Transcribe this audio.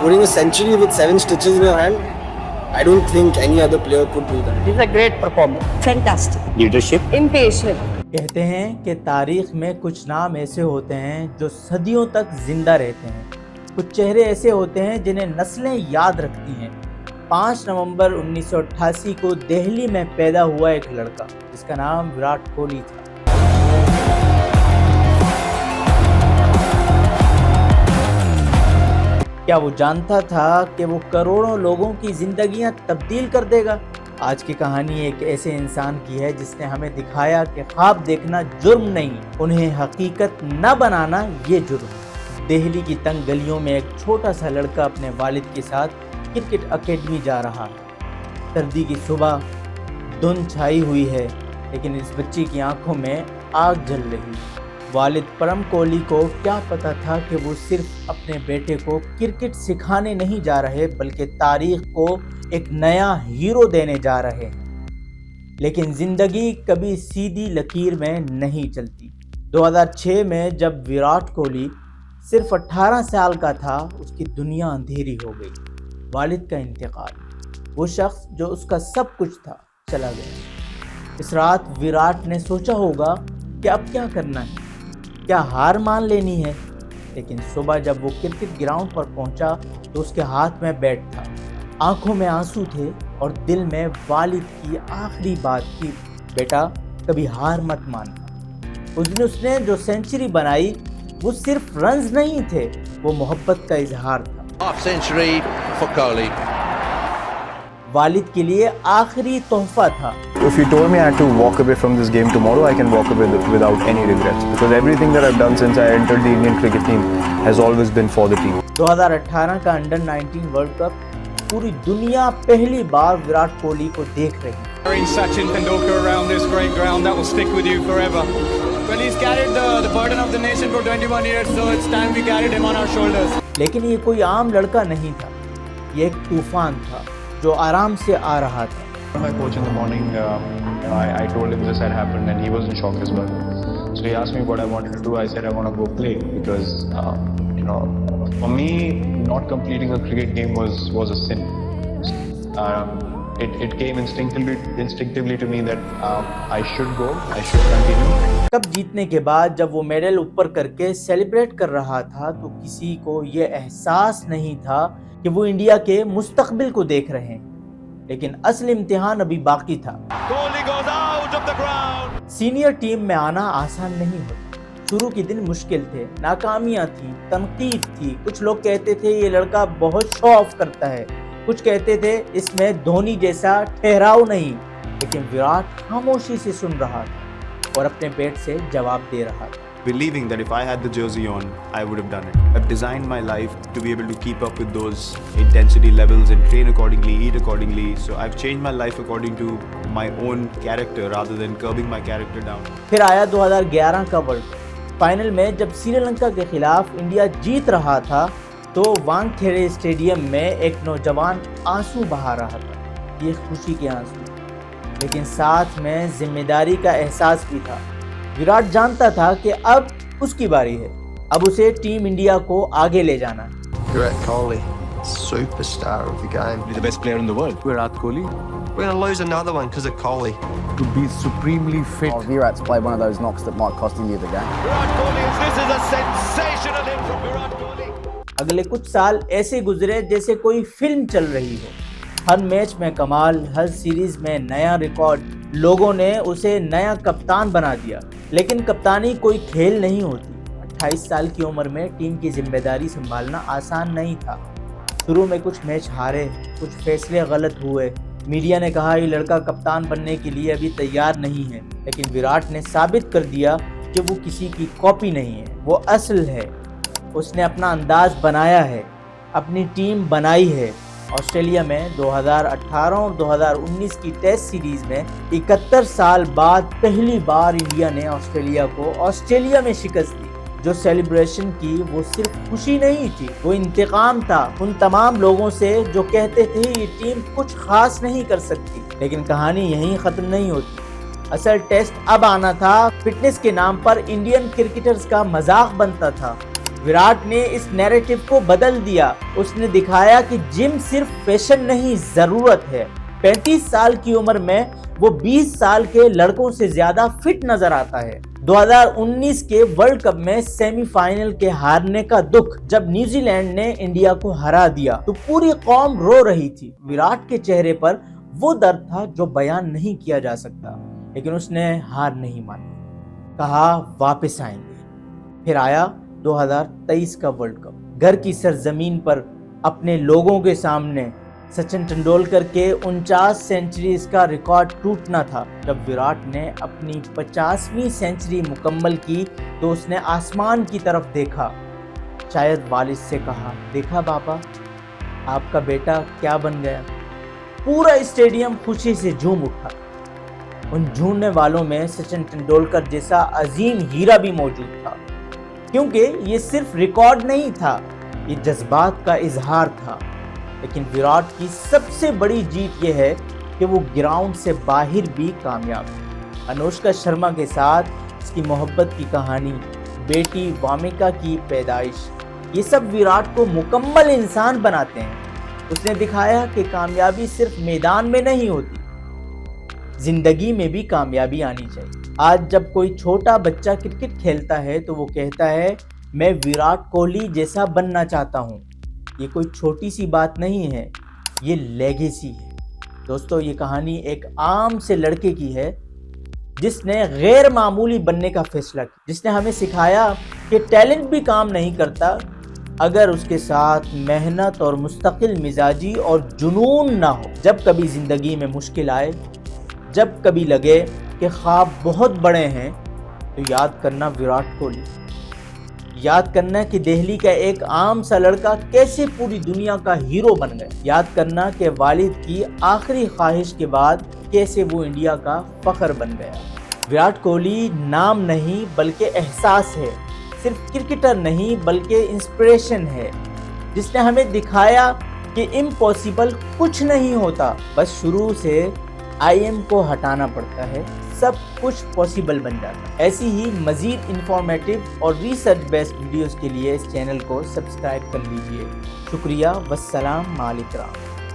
Scoring a century with 7 stitches in your hand, I don't think any other player could do that. It's a great performance. Fantastic. Leadership. Impatient. کہتے ہیں کہ تاریخ میں کچھ نام ایسے ہوتے ہیں جو صدیوں تک زندہ رہتے ہیں، کچھ چہرے ایسے ہوتے ہیں جنہیں نسلیں یاد رکھتی ہیں۔ 5 نومبر 1988 کو دہلی میں پیدا ہوا ایک لڑکا جس کا نام وراٹ کوہلی تھا۔ کیا وہ جانتا تھا کہ وہ کروڑوں لوگوں کی زندگیاں تبدیل کر دے گا؟ آج کی کہانی ایک ایسے انسان کی ہے جس نے ہمیں دکھایا کہ خواب دیکھنا جرم نہیں، انہیں حقیقت نہ بنانا یہ جرم ہے۔ دہلی کی تنگ گلیوں میں ایک چھوٹا سا لڑکا اپنے والد کے ساتھ کرکٹ اکیڈمی جا رہا ہے۔ سردی کی صبح، دھند چھائی ہوئی ہے، لیکن اس بچے کی آنکھوں میں آگ جل رہی ہے۔ والد پرم کوہلی کو کیا پتا تھا کہ وہ صرف اپنے بیٹے کو کرکٹ سکھانے نہیں جا رہے بلکہ تاریخ کو ایک نیا ہیرو دینے جا رہے ہیں۔ لیکن زندگی کبھی سیدھی لکیر میں نہیں چلتی۔ 2006 میں جب وراٹ کوہلی صرف 18 سال کا تھا، اس کی دنیا اندھیری ہو گئی۔ والد کا انتقال، وہ شخص جو اس کا سب کچھ تھا، چلا گیا۔ اس رات وراٹ نے سوچا ہوگا کہ اب کیا کرنا ہے، کیا ہار مان لینی ہے؟ لیکن صبح جب وہ کرکٹ گراؤنڈ پر پہنچا تو اس کے ہاتھ میں بیٹ تھا، آنکھوں میں آنسو تھے اور دل میں والد کی آخری بات تھی، بیٹا کبھی ہار مت ماننا۔ اس دن اس نے جو سینچری بنائی وہ صرف رنز نہیں تھے، وہ محبت کا اظہار تھا۔ Half century for Kohli. والد کے لیے آخری تحفہ تھا۔ If you told me I had to walk away from this game tomorrow, I can walk away without any regrets because everything that I've done since I entered the Indian cricket team has always been for the team. 2018 کا under 19 world cup پوری دنیا پہلی بار وراٹ کوہلی کو دیکھ رہی ہے۔ Carrying Sachin Tendulkar around this great ground that will stick with you forever. Well, he's carried the burden of the nation for 21 years, so it's time we carried him on our shoulders. لیکن یہ کوئی عام لڑکا نہیں تھا، یہ ایک طوفان تھا جو آرام سے آ رہا تھا۔ My coach in the morning, I told him this had happened and he was in shock as well. So he asked me what I wanted to do. I said I want to go play because, for me, not completing a cricket game was a sin. It came instinctively to me that I should go, I should continue. کب جیتنے کے بعد جب وہ medal اوپر کر کے celebrate کر رہا تھا تو کسی کو یہ احساس نہیں تھا کہ وہ انڈیا کے مستقبل کو دیکھ رہے ہیں، لیکن اصل امتحان ابھی باقی تھا۔ Kohli goes out of the ground. Senior team میں آنا آسان نہیں ہوتا، شروع کے دن مشکل تھے، ناکامیاں تھیں، تنقید تھی، کچھ لوگ کہتے تھے یہ لڑکا بہت شو آف کرتا ہے، کچھ کہتے تھے اس میں دھونی جیسا ٹھہراؤ نہیں، لیکن وراٹ خاموشی سے سن رہا تھا اور اپنے بیٹ سے جواب دے رہا تھا۔ Believing that if I had the jersey on, I would have done it. I've designed my life to be able to keep up with those intensity levels and train accordingly, eat accordingly. So I've changed my life according to my own character rather than curbing my character down. پھر آیا 2011 کا world cup. Final میں جب سری لنکا کے خلاف India جیت رہا تھا تو وانکھیڑے اسٹیڈیم میں ایک نوجوان آنسو بہا رہا تھا، یہ خوشی کے آنسو، لیکن ساتھ میں ذمہ داری کا احساس بھی تھا۔ وراٹ جانتا تھا کہ اب اس کی باری ہے، اب اسے ٹیم انڈیا کو آگے لے جانا ہے۔ Virat Kohli, superstar of the game. He's the best player in the world. Virat Kohli We're going to lose another one because of Kohli. to be supremely fit. Virat's played one of those knocks that might cost India the game. Virat Kohli, this is a sensational hit from Virat Kohli. اگلے کچھ سال ایسے گزرے جیسے کوئی film چل رہی ہو، ہر match میں کمال، ہر سیریز میں نیا ریکارڈ، لوگوں نے اسے نیا کپتان بنا دیا۔ لیکن کپتانی کوئی کھیل نہیں ہوتی، 28 سال کی عمر میں ٹیم کی ذمہ داری سنبھالنا آسان نہیں تھا۔ شروع میں کچھ میچ ہارے، کچھ فیصلے غلط ہوئے، میڈیا نے کہا یہ لڑکا کپتان بننے کے لیے ابھی تیار نہیں ہے، لیکن وراٹ نے ثابت کر دیا کہ وہ کسی کی کاپی نہیں ہے، وہ اصل ہے۔ اس نے اپنا انداز بنایا ہے، اپنی ٹیم بنائی ہے۔ آسٹریلیا میں 2018 اور 2019 کی ٹیسٹ سیریز میں 71 سال بعد پہلی بار انڈیا نے آسٹریلیا کو آسٹریلیا میں شکست دی۔ جو سیلیبریشن کی وہ صرف خوشی نہیں تھی، وہ انتقام تھا ان تمام لوگوں سے جو کہتے تھے یہ ٹیم کچھ خاص نہیں کر سکتی۔ لیکن کہانی یہیں ختم نہیں ہوتی، اصل ٹیسٹ اب آنا تھا۔ فٹنس کے نام پر انڈین کرکٹرز کا مذاق بنتا تھا۔ وراٹ نے اس نیریٹو کو بدل دیا. اس نے دکھایا کہ جم صرف فیشن نہیں ضرورت ہے. 35 سال کی عمر میں وہ 20 سال کے لڑکوں سے زیادہ فٹ نظر آتا ہے. 2019 کے ورلڈ کپ میں سیمی فائنل کے ہارنے کا دکھ جب نیوزی لینڈ نے انڈیا کو ہرا دیا تو پوری قوم رو رہی تھی. وراٹ کے چہرے پر وہ درد تھا جو بیان نہیں کیا جا سکتا، لیکن اس نے ہار نہیں مانی. کہا واپس آئیں گے. پھر آیا 2023 کا ورلڈ کپ. گھر کی سرزمین پر اپنے لوگوں کے سامنے سچن ٹنڈولکر کے 49 سینچریز کا ریکارڈ ٹوٹنا تھا. جب وراٹ نے اپنی 50ویں سینچری مکمل کی تو اس نے آسمان کی طرف دیکھا. شاید والد سے کہا، دیکھا پاپا آپ کا بیٹا کیا بن گیا. پورا اسٹیڈیم خوشی سے جھوم اٹھا. ان جھومنے والوں میں سچن ٹنڈولکر جیسا عظیم ہیرا بھی موجود تھا، کیونکہ یہ صرف ریکارڈ نہیں تھا، یہ جذبات کا اظہار تھا. لیکن وراٹ کی سب سے بڑی جیت یہ ہے کہ وہ گراؤنڈ سے باہر بھی کامیاب ہے. انوشکا شرما کے ساتھ اس کی محبت کی کہانی، بیٹی وامیکا کی پیدائش، یہ سب وراٹ کو مکمل انسان بناتے ہیں. اس نے دکھایا کہ کامیابی صرف میدان میں نہیں ہوتی، زندگی میں بھی کامیابی آنی چاہیے. آج جب کوئی چھوٹا بچہ کرکٹ کھیلتا ہے تو وہ کہتا ہے میں وراٹ کوہلی جیسا بننا چاہتا ہوں. یہ کوئی چھوٹی سی بات نہیں ہے، یہ لیگیسی ہے. دوستو، یہ کہانی ایک عام سے لڑکے کی ہے جس نے غیر معمولی بننے کا فیصلہ کیا، جس نے ہمیں سکھایا کہ ٹیلنٹ بھی کام نہیں کرتا اگر اس کے ساتھ محنت اور مستقل مزاجی اور جنون نہ ہو. جب کبھی زندگی میں مشکل آئے، جب کبھی لگے کہ خواب بہت بڑے ہیں، تو یاد کرنا وراٹ کوہلی، یاد کرنا کہ دہلی کا ایک عام سا لڑکا کیسے پوری دنیا کا ہیرو بن گیا. یاد کرنا کہ والد کی آخری خواہش کے بعد کیسے وہ انڈیا کا فخر بن گیا. وراٹ کوہلی نام نہیں بلکہ احساس ہے، صرف کرکٹر نہیں بلکہ انسپریشن ہے، جس نے ہمیں دکھایا کہ امپاسبل کچھ نہیں ہوتا، بس شروع سے آئی ایم کو ہٹانا پڑتا ہے، سب کچھ پاسبل بن جاتا ہے. ایسی ہی مزید انفارمیٹو اور ریسرچ بیسڈ ویڈیوز کے لیے اس چینل کو سبسکرائب کر لیجئے. شکریہ، والسلام علیکم.